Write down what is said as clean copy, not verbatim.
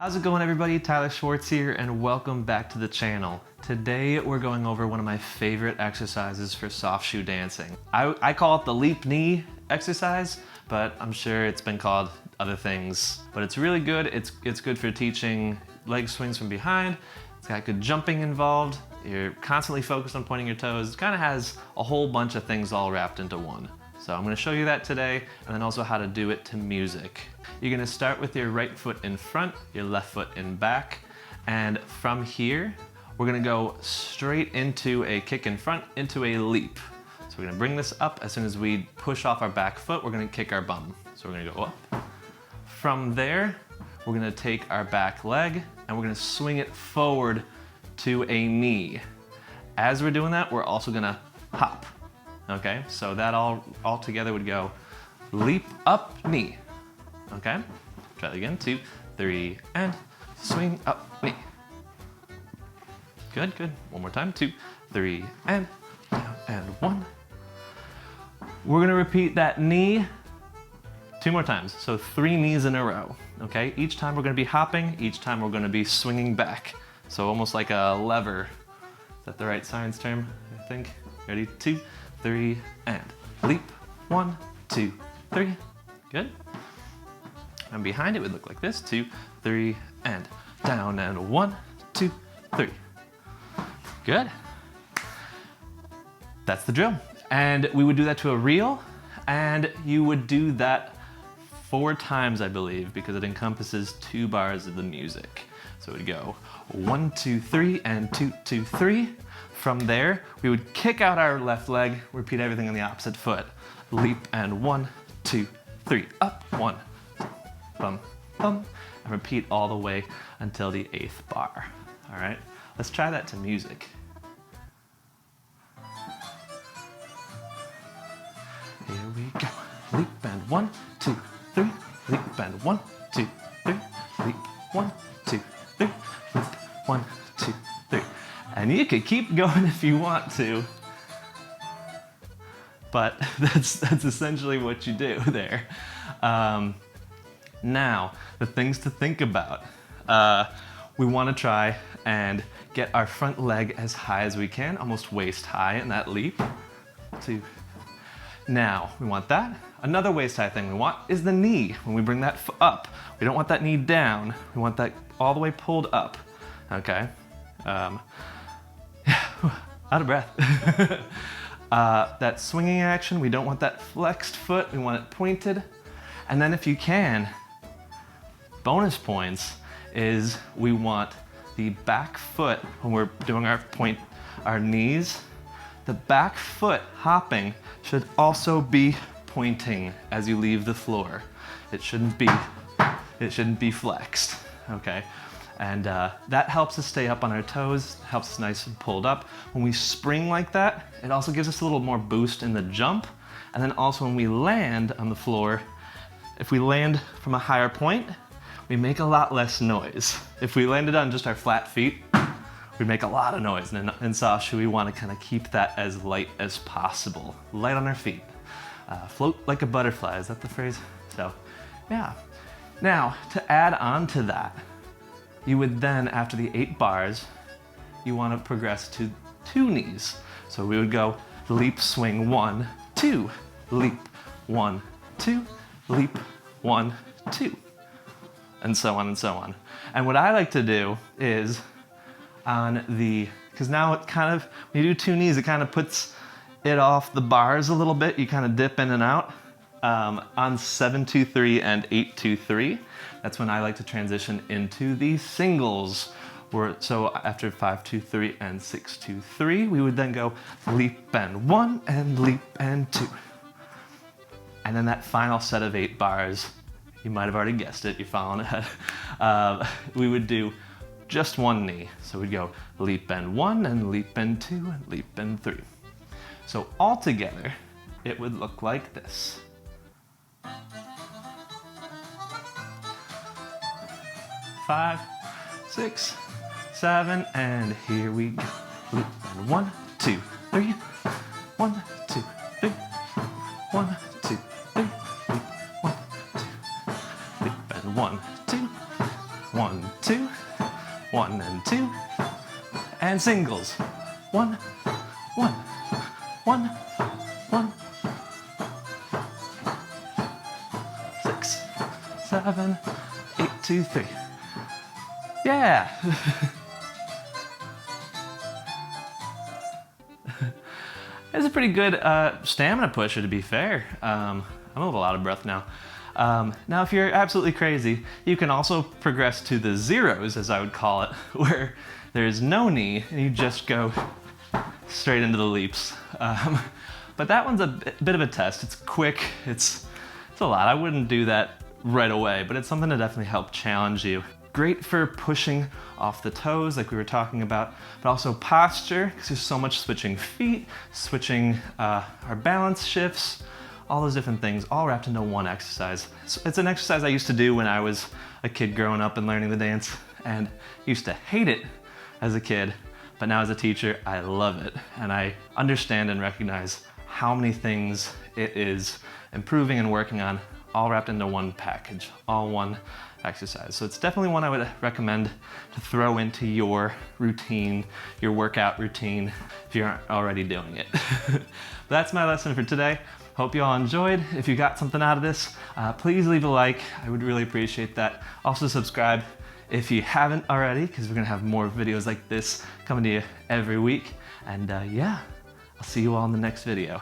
How's it going, everybody? Tyler Schwartz here, and welcome back to the channel. Today we're going over one of my favorite exercises for soft shoe dancing. I call it the leap knee exercise, but I'm sure it's been called other things. But it's really good. It's good for teaching leg swings from behind. It's got good jumping involved. You're constantly focused on pointing your toes. It kind of has a whole bunch of things all wrapped into one. So I'm going to show you that today, and then also how to do it to music. You're going to start with your right foot in front, your left foot in back, and from here, we're going to go straight into a kick in front, into a leap. So we're going to bring this up. As soon as we push off our back foot, we're going to kick our bum. So we're going to go up. From there, we're going to take our back leg, and we're going to swing it forward to a knee. As we're doing that, we're also going to hop. Okay, so that all together would go leap up knee. Okay, try that again. 2, 3, and swing up knee. Good, good. One more time. 2, 3, and down, and 1. We're gonna repeat that knee 2 more times. So 3 knees in a row. Okay, each time we're gonna be hopping. Each time we're gonna be swinging back. So almost like a lever. Is that the right science term? I think. Ready? 2, 3, and leap. 1, 2, 3. Good. And behind it would look like this. 2, 3, and down, and 1, 2, 3. Good. That's the drill. And we would do that to a reel, and you would do that 4 times, I believe, because it encompasses 2 bars of the music. So it would go 1, 2, 3, and 2, 2, 3. From there, we would kick out our left leg, repeat everything on the opposite foot. Leap, and 1, 2, 3, up, 1, bum, bum, and repeat all the way until the 8th bar. All right, let's try that to music. Here we go. Leap, and 1, 2, 3, leap, and 1, 2, 3, leap, 1, 2, 3, leap, 1, 2, 3. And you could keep going if you want to, but that's essentially what you do there. Now, the things to think about. We want to try and get our front leg as high as we can, almost waist high in that leap. 2. Now, we want that. Another waist high thing we want is the knee. When we bring that up, we don't want that knee down. We want that all the way pulled up, okay? Out of breath. That swinging action, we don't want that flexed foot, we want it pointed. And then if you can, bonus points is we want the back foot, when we're doing our knees, the back foot hopping should also be pointing as you leave the floor. It shouldn't be flexed, okay? And that helps us stay up on our toes, helps us nice and pulled up. When we spring like that, it also gives us a little more boost in the jump. And then also when we land on the floor, if we land from a higher point, we make a lot less noise. If we landed on just our flat feet, we make a lot of noise. And in soft shoe, we want to kind of keep that as light as possible. Light on our feet. Float like a butterfly, is that the phrase? So, yeah. Now, to add on to that, you would then, after the 8 bars, you want to progress to 2 knees. So we would go leap, swing, 1, 2, leap, 1, 2, leap, 1, 2, and so on and so on. And what I like to do is because now it kind of, when you do 2 knees, it kind of puts it off the bars a little bit. You kind of dip in and out. On 7, 2, 3 and 8, 2, 3. That's when I like to transition into the singles. So after 5, 2, 3 and 6, 2, 3, we would then go leap and 1 and leap and 2. And then that final set of 8 bars, you might have already guessed it, you're following ahead. We would do just 1 knee. So we'd go leap and 1 and leap and 2 and leap and 3. So all together, it would look like this. 5, 6, 7, and here we go. Leap and 1, 2, 3. 1, 2, 3. 1, 2, 3. Leap, 1, 2. Leap and 1, 2. 1, 2, 1 and 2, and singles. 1, 1, 1, 1, 6, 7, 8, 2, 3. Yeah. It's a pretty good stamina pusher, to be fair. I'm a little out of breath now. Now, if you're absolutely crazy, you can also progress to the zeros, as I would call it, where there's no knee and you just go straight into the leaps. But that one's a bit of a test. It's quick, it's a lot. I wouldn't do that right away, but it's something to definitely help challenge you. Great for pushing off the toes like we were talking about, but also posture, because there's so much switching feet, switching our balance shifts, all those different things, all wrapped into one exercise. So it's an exercise I used to do when I was a kid growing up and learning the dance, and used to hate it as a kid, but now as a teacher, I love it. And I understand and recognize how many things it is improving and working on, all wrapped into one package, all one exercise. So it's definitely one I would recommend to throw into your routine, your workout routine, if you aren't already doing it. That's my lesson for today. Hope you all enjoyed. If you got something out of this, please leave a like. I would really appreciate that. Also subscribe if you haven't already, because we're gonna have more videos like this coming to you every week. And yeah, I'll see you all in the next video.